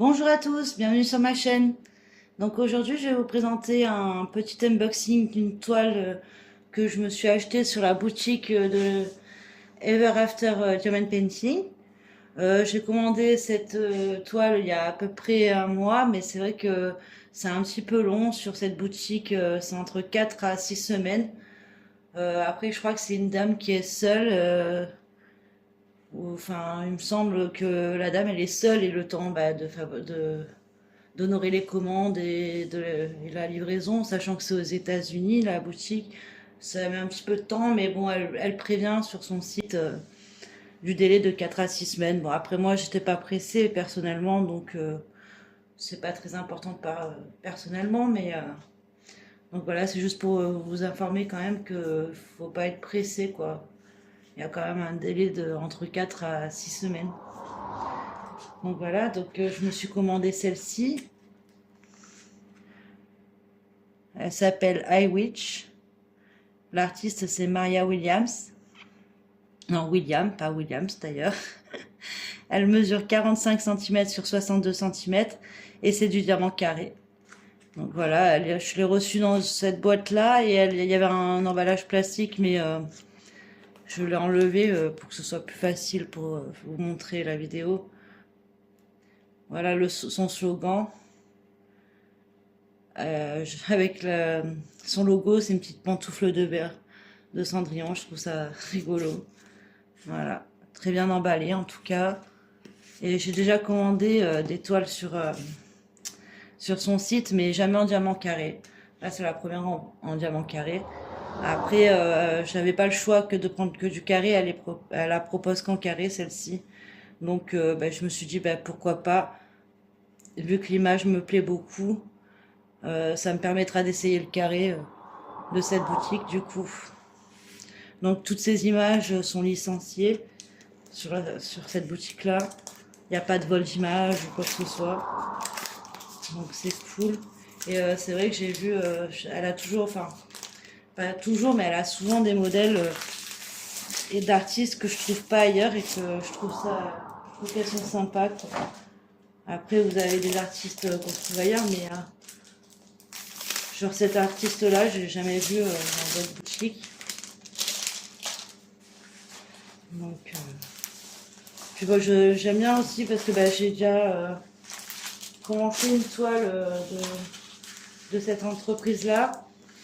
Bonjour à tous, bienvenue sur ma chaîne. Donc aujourd'hui je vais vous présenter un petit unboxing d'une toile que je me suis achetée sur la boutique de Ever After Diamond Painting. J'ai commandé cette toile il y a à peu près un mois, mais c'est vrai que c'est un petit peu long sur cette boutique, c'est entre 4 à 6 semaines. Après je crois que c'est une dame qui est seule. Enfin, il me semble que la dame elle est seule et le temps d'honorer les commandes et la livraison, sachant que c'est aux États-Unis, la boutique. Ça met un petit peu de temps, mais bon, elle prévient sur son site du délai de 4 à 6 semaines. Bon, après moi, j'étais pas pressée personnellement, donc c'est pas très important personnellement, mais donc voilà, c'est juste pour vous informer quand même que faut pas être pressé, quoi. Il y a quand même un délai de entre 4 à 6 semaines. Donc voilà, donc je me suis commandé celle-ci. Elle s'appelle I Witch. L'artiste, c'est Maria Williams. Non, William, pas Williams d'ailleurs. Elle mesure 45 cm sur 62 cm et c'est du diamant carré. Donc voilà, je l'ai reçue dans cette boîte-là et il y avait un emballage plastique, mais je l'ai enlevé pour que ce soit plus facile pour vous montrer la vidéo. Voilà son slogan. Avec son logo, c'est une petite pantoufle de verre de Cendrillon. Je trouve ça rigolo. Voilà, très bien emballé en tout cas. Et j'ai déjà commandé des toiles sur son site, mais jamais en diamant carré. Là, c'est la première en diamant carré. Après, j'avais pas le choix que de prendre que du carré. Elle la propose qu'en carré, celle-ci. Donc, je me suis dit, pourquoi pas. Vu que l'image me plaît beaucoup, ça me permettra d'essayer le carré de cette boutique, du coup. Donc, toutes ces images sont licenciées sur cette boutique-là. Il n'y a pas de vol d'image ou quoi que ce soit. Donc c'est cool. Et c'est vrai que j'ai vu, elle a toujours, enfin, pas toujours, mais elle a souvent des modèles et d'artistes que je trouve pas ailleurs et que je trouve qu'elles sont sympas, quoi. Après, vous avez des artistes qu'on trouve ailleurs, mais genre cet artiste-là, j'ai jamais vu dans votre boutique. Donc, puis bon, j'aime bien aussi parce que j'ai déjà commencé une toile de cette entreprise-là.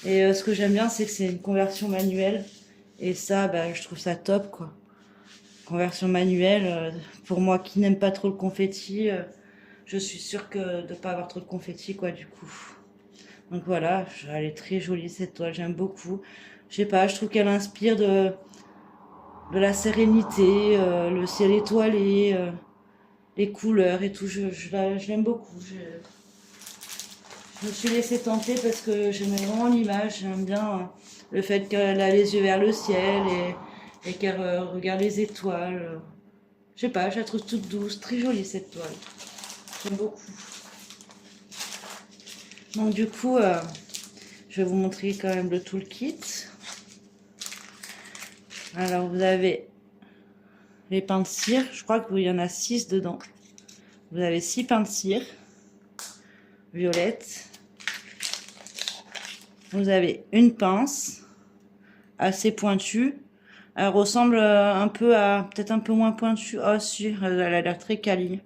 Et ce que j'aime bien, c'est que c'est une conversion manuelle. Et ça, je trouve ça top, quoi. Conversion manuelle, pour moi qui n'aime pas trop le confetti, je suis sûre que de ne pas avoir trop de confetti, quoi, du coup. Donc voilà, elle est très jolie cette toile, j'aime beaucoup. Je sais pas, je trouve qu'elle inspire de la sérénité, le ciel étoilé, les couleurs et tout. Je l'aime beaucoup. Je me suis laissée tenter parce que j'aimais vraiment l'image. J'aime bien le fait qu'elle a les yeux vers le ciel et qu'elle regarde les étoiles. Je sais pas, je la trouve toute douce, très jolie cette toile. J'aime beaucoup. Donc du coup, je vais vous montrer quand même le toolkit. Alors vous avez les pains de cire. Je crois qu'il y en a 6 dedans. Vous avez 6 pains de cire violettes. Vous avez une pince assez pointue. Elle ressemble un peu à, peut-être un peu moins pointue. Oh si, elle a l'air très quali.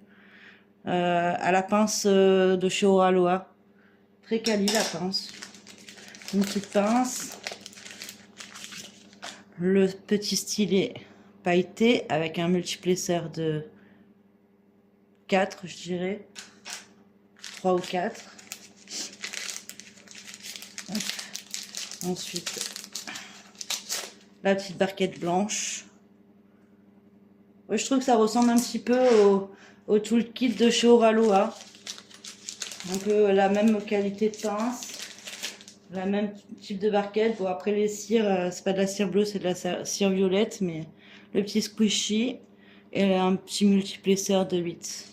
À la pince de chez Oraloa. Très quali la pince. Une petite pince. Le petit stylet pailleté avec un multiplesseur de 4, je dirais. 3 ou 4. Ensuite, la petite barquette blanche. Ouais, je trouve que ça ressemble un petit peu au toolkit de chez Oraloa. Un peu la même qualité de pince, la même type de barquette. Bon, après les cires, c'est pas de la cire bleue, c'est de la cire violette, mais le petit squishy et un petit multiplesseur de 8.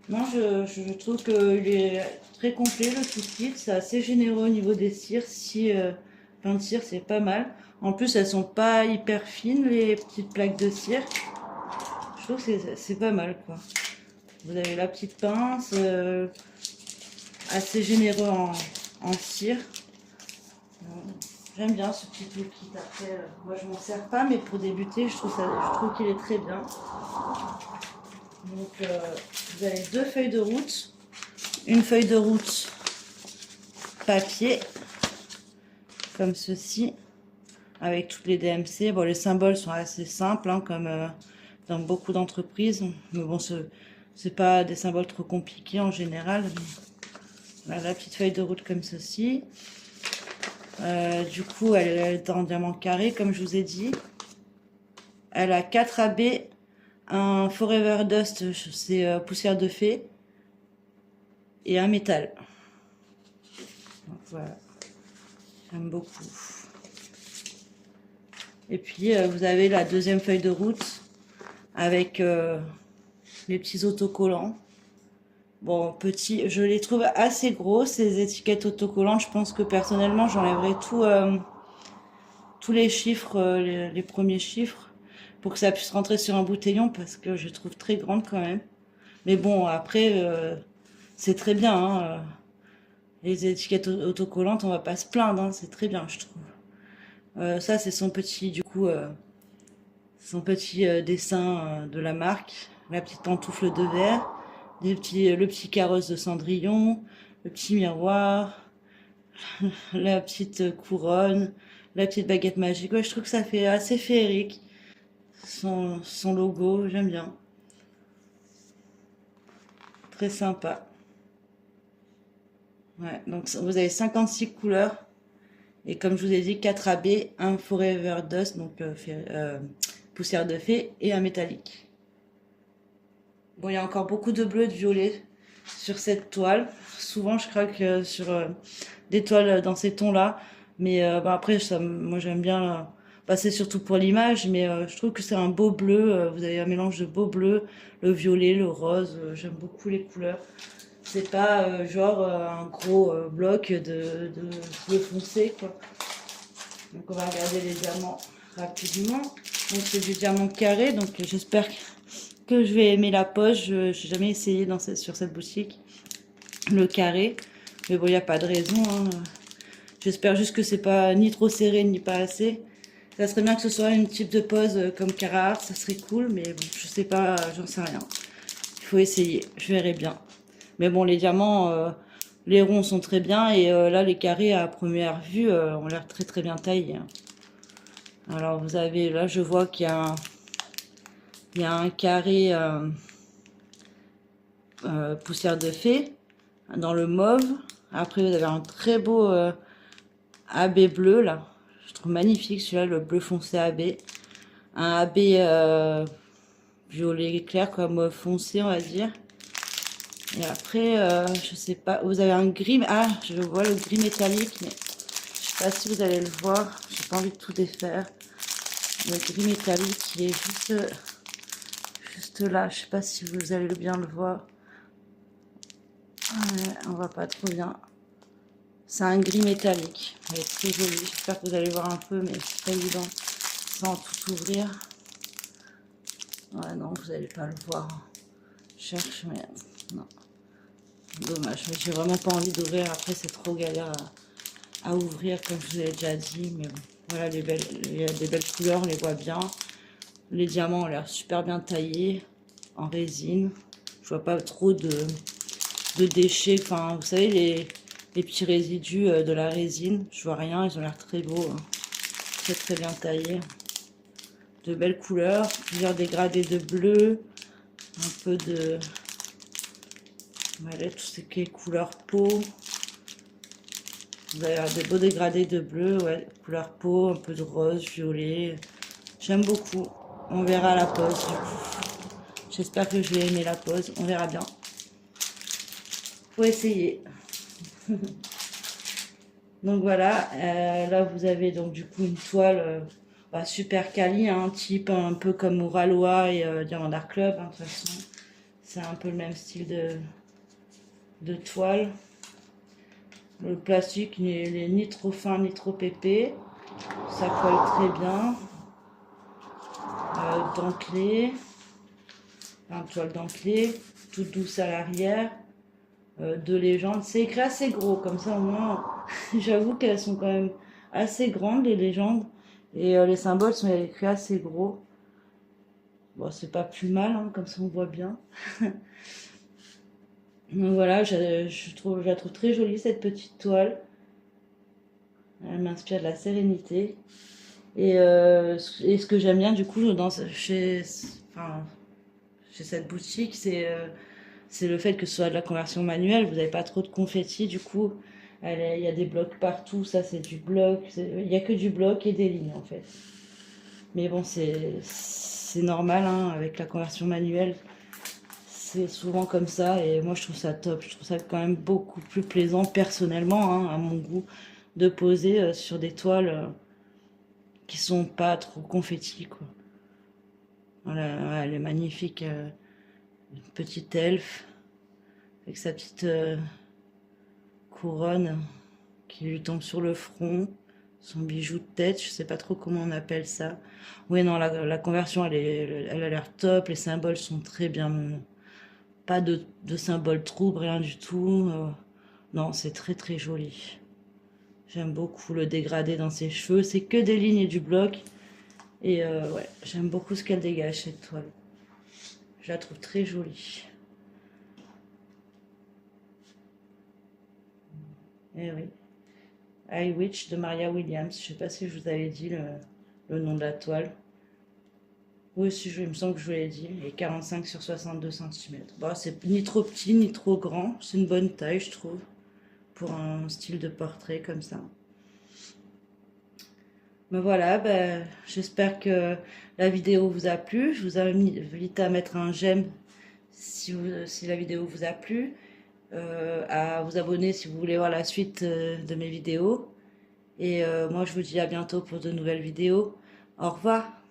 Non, je trouve qu'il est très complet le toolkit, c'est assez généreux au niveau des cires. Si plein de cire, c'est pas mal. En plus, elles sont pas hyper fines, les petites plaques de cire. Je trouve que c'est pas mal, quoi. Vous avez la petite pince, assez généreux en cire. J'aime bien ce petit toolkit. Après, moi je m'en sers pas, mais pour débuter, je trouve qu'il est très bien. Donc vous avez 2 feuilles de route, une feuille de route papier, comme ceci, avec toutes les DMC. Bon, les symboles sont assez simples, hein, comme dans beaucoup d'entreprises, mais bon, c'est pas des symboles trop compliqués en général. Voilà, la petite feuille de route comme ceci. Du coup, elle est en diamant carré, comme je vous ai dit. Elle a 4 AB, un Forever Dust, c'est poussière de fée, et un métal. Donc voilà, j'aime beaucoup. Et puis vous avez la deuxième feuille de route avec les petits autocollants. Bon, petits, je les trouve assez gros ces étiquettes autocollantes. Je pense que personnellement j'enlèverai tous les chiffres, les premiers chiffres, pour que ça puisse rentrer sur un bouteillon, parce que je les trouve très grandes quand même. Mais bon, après, c'est très bien, hein. Les étiquettes autocollantes, on va pas se plaindre, hein, c'est très bien, je trouve. Ça, c'est son petit, du coup, son petit dessin de la marque. La petite pantoufle de verre, le petit carrosse de Cendrillon, le petit miroir, la petite couronne, la petite baguette magique. Ouais, je trouve que ça fait assez féerique. Son logo, j'aime bien. Très sympa. Ouais, donc vous avez 56 couleurs. Et comme je vous ai dit, 4 AB, un Forever Dust, donc poussière de fée, et un métallique. Bon, il y a encore beaucoup de bleu et de violet sur cette toile. Souvent, je craque sur des toiles dans ces tons-là. Mais bah, après, moi, j'aime bien. Bah, c'est surtout pour l'image, mais je trouve que c'est un beau bleu. Vous avez un mélange de beau bleu, le violet, le rose. J'aime beaucoup les couleurs. C'est pas genre un gros bloc de bleu foncé, quoi. Donc, on va regarder les diamants rapidement. Donc, c'est du diamant carré. Donc, j'espère que je vais aimer la poche. Je n'ai jamais essayé sur cette boutique le carré, mais bon, il n'y a pas de raison, hein. J'espère juste que c'est pas ni trop serré ni pas assez. Ça serait bien que ce soit une type de pose comme Carhartt, ça serait cool, mais bon, je sais pas, j'en sais rien. Il faut essayer, je verrai bien. Mais bon, les diamants, les ronds sont très bien, et là les carrés à première vue ont l'air très très bien taillés. Alors vous avez, là je vois qu'il y a un carré poussière de fée dans le mauve. Après vous avez un très beau AB bleu là. Je trouve magnifique celui-là, le bleu foncé AB. Un AB violet clair comme foncé, on va dire. Et après, je sais pas, vous avez un gris. Ah, je vois le gris métallique, mais je sais pas si vous allez le voir. J'ai pas envie de tout défaire. Le gris métallique qui est juste là. Je sais pas si vous allez bien le voir. Ouais, on voit pas trop bien. C'est un gris métallique. Elle est très jolie. J'espère que vous allez voir un peu, mais c'est pas évident sans tout ouvrir. Ouais, non, vous n'allez pas le voir. Je cherche, mais non. Dommage. Mais j'ai vraiment pas envie d'ouvrir. Après, c'est trop galère à ouvrir, comme je vous ai déjà dit. Mais bon, voilà, il y a des belles couleurs, on les voit bien. Les diamants ont l'air super bien taillés en résine. Je vois pas trop de déchets. Enfin, vous savez, les petits résidus de la résine. Je vois rien, ils ont l'air très beaux. Hein. Très très bien taillés. De belles couleurs, plusieurs dégradés de bleu, un peu de... Voilà, tout ce qui est couleur peau. Vous avez des beaux dégradés de bleu, ouais, couleur peau, un peu de rose, violet. J'aime beaucoup. On verra la pose du coup. J'espère que je vais aimer la pose, on verra bien. Faut essayer. Donc voilà, là vous avez donc du coup une toile super quali, hein, type un peu comme Ouralois et Diamant Art Club, hein, de toute façon. C'est un peu le même style de toile. Le plastique n'est ni trop fin ni trop épais. Ça colle très bien. Dentelé. Enfin, toile dentelée. toute douce à l'arrière. Deux légendes. C'est écrit assez gros, comme ça au moins, j'avoue qu'elles sont quand même assez grandes, les légendes. Et les symboles sont écrits assez gros. Bon, c'est pas plus mal, hein, comme ça on voit bien. Donc voilà, je la trouve très jolie cette petite toile. Elle m'inspire de la sérénité. Et ce que j'aime bien du coup enfin, chez cette boutique, c'est le fait que ce soit de la conversion manuelle. Vous n'avez pas trop de confettis, du coup. Il y a des blocs partout, ça c'est du bloc. Il n'y a que du bloc et des lignes en fait. Mais bon, c'est normal, hein, avec la conversion manuelle. C'est souvent comme ça et moi je trouve ça top. Je trouve ça quand même beaucoup plus plaisant personnellement, hein, à mon goût, de poser sur des toiles qui sont pas trop confettis, quoi. Voilà, ouais, elle est magnifique. Une petite elfe avec sa petite couronne qui lui tombe sur le front, son bijou de tête, je sais pas trop comment on appelle ça. Oui, non, la conversion, elle a l'air top, les symboles sont très bien. Pas de symboles troubles, rien du tout. Non, c'est très très joli. J'aime beaucoup le dégradé dans ses cheveux. C'est que des lignes et du bloc. Et ouais, j'aime beaucoup ce qu'elle dégage, cette toile. Je la trouve très jolie. Eh oui. I Witch de Maria Williams. Je sais pas si je vous avais dit le nom de la toile. Oui, si, il me semble que je vous l'ai dit. Et 45 sur 62 cm. Bon, c'est ni trop petit ni trop grand. C'est une bonne taille, je trouve, pour un style de portrait comme ça. Ben voilà, ben, j'espère que la vidéo vous a plu. Je vous invite à mettre un j'aime si la vidéo vous a plu. À vous abonner si vous voulez voir la suite de mes vidéos. Et moi, je vous dis à bientôt pour de nouvelles vidéos. Au revoir.